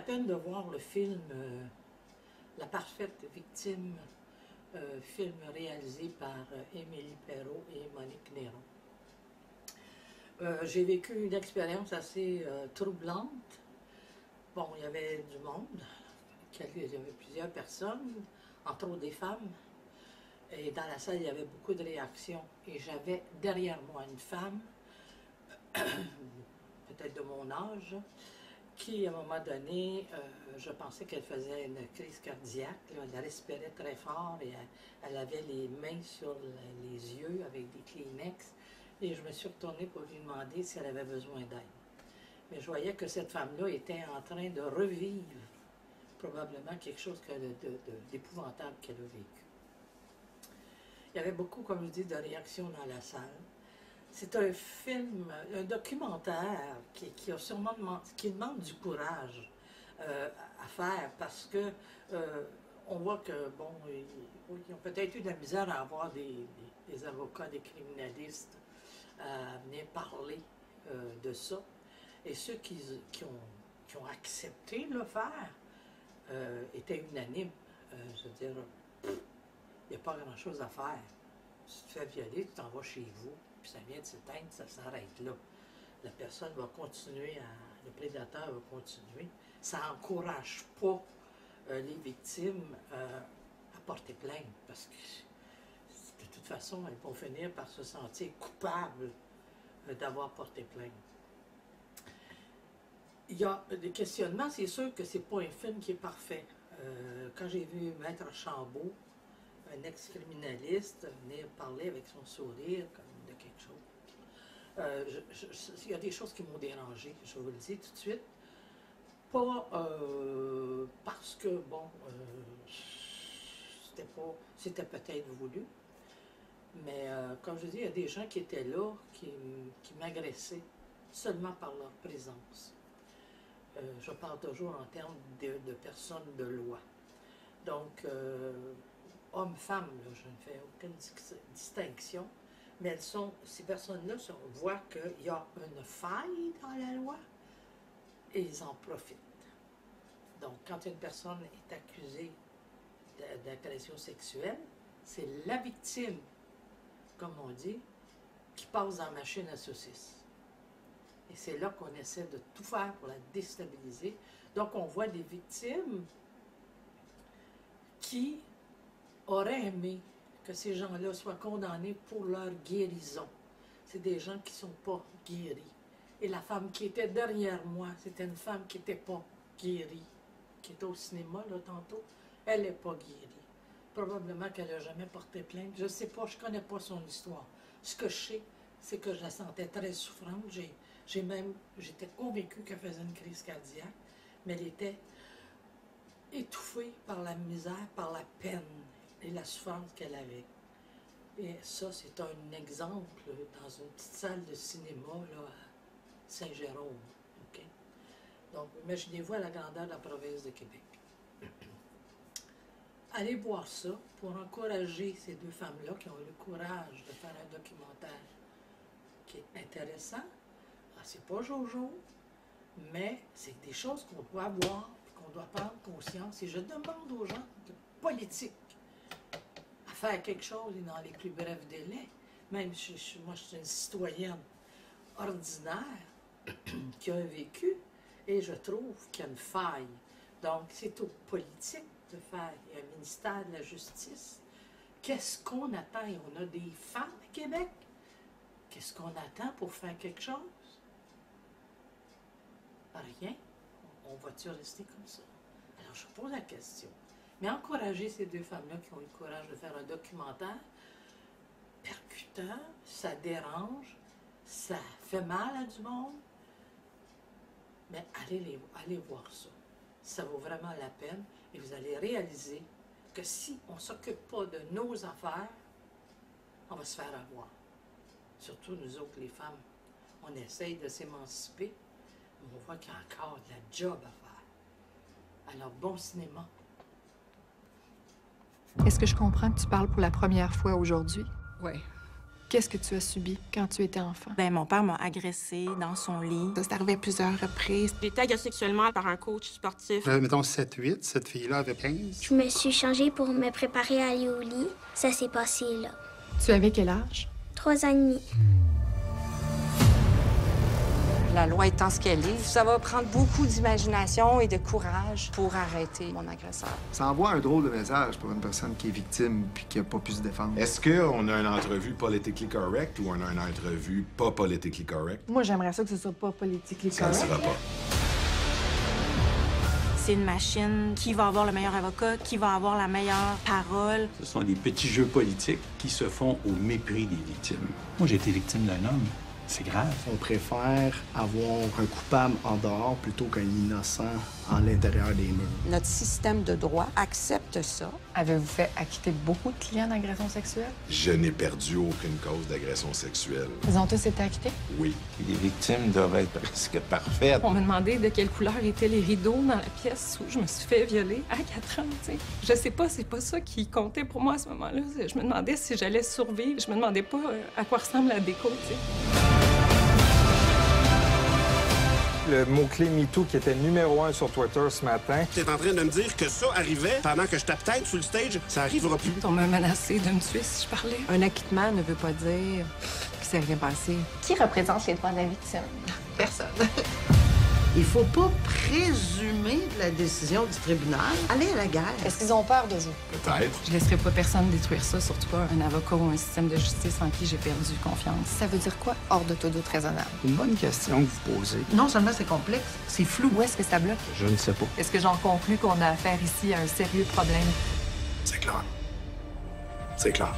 peine de voir le film La parfaite victime, film réalisé par Émilie Perrault et Monique Néron. J'ai vécu une expérience assez troublante. Bon, il y avait du monde, il y avait plusieurs personnes, entre autres des femmes. Et dans la salle, il y avait beaucoup de réactions. Et j'avais derrière moi une femme, peut-être de mon âge, qui, à un moment donné, je pensais qu'elle faisait une crise cardiaque. Là, elle respirait très fort et elle avait les mains sur les yeux avec des Kleenex. Et je me suis retournée pour lui demander si elle avait besoin d'aide. Mais je voyais que cette femme-là était en train de revivre probablement quelque chose d'épouvantable qu'elle a vécu. Il y avait beaucoup, comme je dis, de réactions dans la salle. C'est un film, un documentaire qui a sûrement qui demande du courage à faire parce que on voit que, bon, ils ont peut-être eu de la misère à avoir des avocats, des criminalistes à venir parler de ça. Et ceux qui ont accepté de le faire étaient unanimes. Je veux dire, il n'y a pas grand-chose à faire. Si tu te fais violer, tu t'en vas chez vous, puis ça vient de s'éteindre, ça s'arrête là. La personne va continuer, le prédateur va continuer. Ça n'encourage pas les victimes à porter plainte, parce que de toute façon, elles vont finir par se sentir coupables d'avoir porté plainte. Il y a des questionnements, c'est sûr que c'est pas un film qui est parfait. Quand j'ai vu Maître Chambaud, un ex-criminaliste, venir parler avec son sourire comme de quelque chose, il y a des choses qui m'ont dérangé, je vous le dis tout de suite. Pas parce que, bon, c'était peut-être voulu, mais comme je dis, il y a des gens qui étaient là, qui m'agressaient seulement par leur présence. Je parle toujours en termes de personnes de loi. Donc, hommes-femmes, je ne fais aucune distinction, mais ces personnes-là, on voit qu'il y a une faille dans la loi et ils en profitent. Donc, quand une personne est accusée d'agression sexuelle, c'est la victime, comme on dit, qui passe dans la machine à saucisses. Et c'est là qu'on essaie de tout faire pour la déstabiliser. Donc, on voit des victimes qui auraient aimé que ces gens-là soient condamnés pour leur guérison. C'est des gens qui ne sont pas guéris. Et la femme qui était derrière moi, c'était une femme qui n'était pas guérie, qui était au cinéma, là, tantôt. Elle n'est pas guérie. Probablement qu'elle n'a jamais porté plainte. Je ne sais pas, je ne connais pas son histoire. Ce que je sais, c'est que je la sentais très souffrante. J'étais convaincue qu'elle faisait une crise cardiaque, mais elle était étouffée par la misère, par la peine et la souffrance qu'elle avait. Et ça, c'est un exemple dans une petite salle de cinéma là, à Saint-Jérôme. Okay? Donc, imaginez-vous à la grandeur de la province de Québec. Allez voir ça pour encourager ces deux femmes-là qui ont eu le courage de faire un documentaire qui est intéressant. C'est pas Jojo, mais c'est des choses qu'on doit voir, qu'on doit prendre conscience. Et je demande aux gens politiques à faire quelque chose et dans les plus brefs délais. Même moi, je suis une citoyenne ordinaire qui a un vécu et je trouve qu'il y a une faille. Donc, c'est aux politiques de faire. Il y a un ministère de la Justice. Qu'est-ce qu'on attend? Et on a des femmes à Québec. Qu'est-ce qu'on attend pour faire quelque chose? Rien. On va-tu rester comme ça? Alors, je pose la question. Mais encourager ces deux femmes-là qui ont eu le courage de faire un documentaire percutant, ça dérange, ça fait mal à du monde, mais allez voir ça. Ça vaut vraiment la peine et vous allez réaliser que si on ne s'occupe pas de nos affaires, on va se faire avoir. Surtout nous autres, les femmes. On essaye de s'émanciper, mais on voit qu'il y a encore de la job à faire. Alors, bon cinéma. Est-ce que je comprends que tu parles pour la première fois aujourd'hui? Oui. Qu'est-ce que tu as subi quand tu étais enfant? Ben, mon père m'a agressée dans son lit. Ça s'est arrivé à plusieurs reprises. J'ai été agressée sexuellement par un coach sportif. Mettons 7-8, cette fille-là avait 15. Je me suis changée pour me préparer à aller au lit. Ça s'est passé là. Tu avais quel âge? 3 ans et demi. La loi étant ce qu'elle est, ça va prendre beaucoup d'imagination et de courage pour arrêter mon agresseur. Ça envoie un drôle de message pour une personne qui est victime puis qui n'a pas pu se défendre. Est-ce qu'on a une entrevue politically correct ou on a une entrevue pas politically correct? Moi, j'aimerais ça que ce soit pas politiquement Ça ne correct. sera pas. C'est une machine. Qui va avoir le meilleur avocat? Qui va avoir la meilleure parole? Ce sont des petits jeux politiques qui se font au mépris des victimes. Moi, j'ai été victime d'un homme. C'est grave. On préfère avoir un coupable en dehors plutôt qu'un innocent en l'intérieur des murs. Notre système de droit accepte ça. Avez-vous fait acquitter beaucoup de clients d'agression sexuelle? Je n'ai perdu aucune cause d'agression sexuelle. Ils ont tous été acquittés? Oui. Les victimes doivent être presque parfaites. On m'a demandé de quelle couleur étaient les rideaux dans la pièce où je me suis fait violer à 4 ans, tu sais. Je sais pas, c'est pas ça qui comptait pour moi à ce moment-là. Je me demandais si j'allais survivre. Je me demandais pas à quoi ressemble la déco, tu sais. Le mot-clé MeToo qui était numéro 1 sur Twitter ce matin. Tu es en train de me dire que ça arrivait pendant que je tape tête sur le stage? Ça arrivera plus. On m'a menacé de me tuer si je parlais. Un acquittement ne veut pas dire qu'il s'est rien passé. Qui représente les droits de la victime? Personne. Il faut pas présumer de la décision du tribunal. Allez à la guerre. Est-ce qu'ils ont peur de vous? Peut-être. Je laisserai pas personne détruire ça, surtout pas un avocat ou un système de justice en qui j'ai perdu confiance. Ça veut dire quoi, hors de tout doute raisonnable? Une bonne question que vous posez. Non seulement c'est complexe, c'est flou. Où est-ce que ça bloque? Je ne sais pas. Est-ce que j'en conclus qu'on a affaire ici à un sérieux problème? C'est clair. C'est clair.